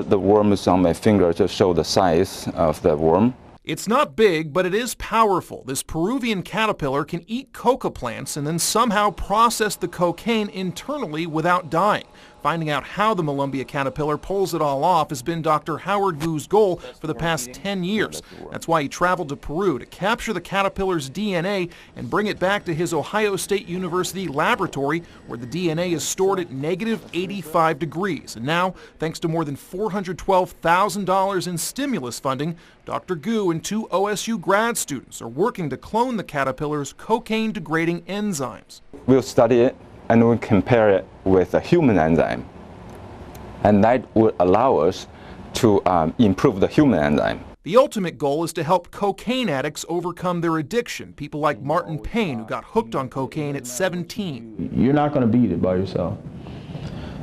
The worm is on my finger to show the size of the worm. It's not big, but it is powerful. This Peruvian caterpillar can eat coca plants and then somehow process the cocaine internally without dying. Finding out how the Columbia caterpillar pulls it all off has been Dr. Howard Gu's goal for the past 10 years. That's why he traveled to Peru to capture the caterpillar's DNA and bring it back to his Ohio State University laboratory, where the DNA is stored at -85 degrees. And now, thanks to more than $412,000 in stimulus funding, Dr. Gu and 2 OSU grad students are working to clone the caterpillar's cocaine-degrading enzymes. We'll study it and we'll compare it with a human enzyme. And that would allow us to improve the human enzyme. The ultimate goal is to help cocaine addicts overcome their addiction. People like Martin Payne, who got hooked on cocaine at 17. You're not going to beat it by yourself.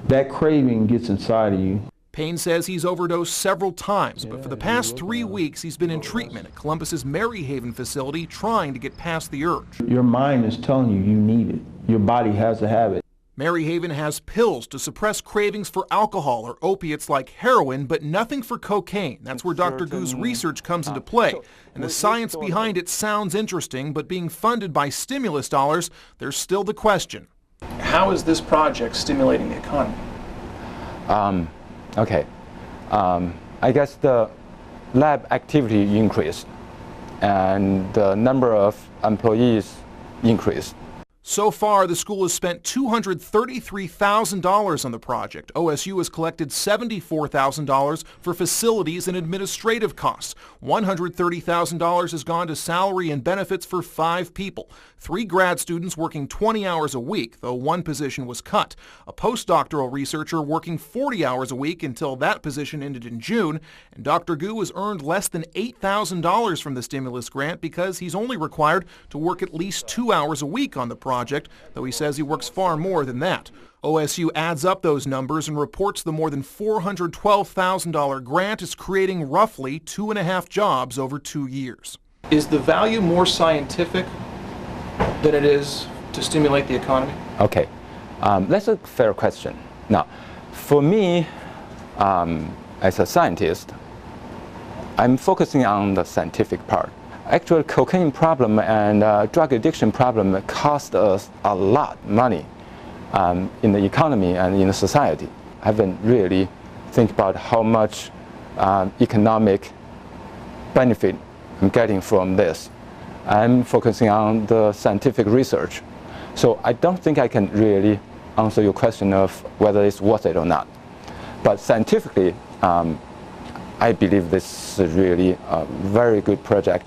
That craving gets inside of you. Payne says he's overdosed several times, but for the past 3 weeks he's been in treatment at Columbus's Maryhaven facility trying to get past the urge. Your mind is telling you you need it. Your body has to have it. Maryhaven has pills to suppress cravings for alcohol or opiates like heroin, but nothing for cocaine. That's where Dr. Gu's research comes into play. And the science behind it sounds interesting, but being funded by stimulus dollars, there's still the question. How is this project stimulating the economy? Okay. I guess the lab activity increased and the number of employees increased. So far, the school has spent $233,000 on the project. OSU has collected $74,000 for facilities and administrative costs. $130,000 has gone to salary and benefits for 5 people. 3 grad students working 20 hours a week, though 1 position was cut. A postdoctoral researcher working 40 hours a week until that position ended in June. And Dr. Gu has earned less than $8,000 from the stimulus grant because he's only required to work at least 2 hours a week on the project, though he says he works far more than that. OSU adds up those numbers and reports the more than $412,000 grant is creating roughly 2.5 jobs over 2 years. Is the value more scientific than it is to stimulate the economy? Okay, that's a fair question. Now, for me, as a scientist, I'm focusing on the scientific part. Actually, cocaine problem and drug addiction problem cost us a lot of money in the economy and in the society. I haven't really think about how much economic benefit I'm getting from this. I'm focusing on the scientific research. So I don't think I can really answer your question of whether it's worth it or not. But scientifically, I believe this is really a very good project.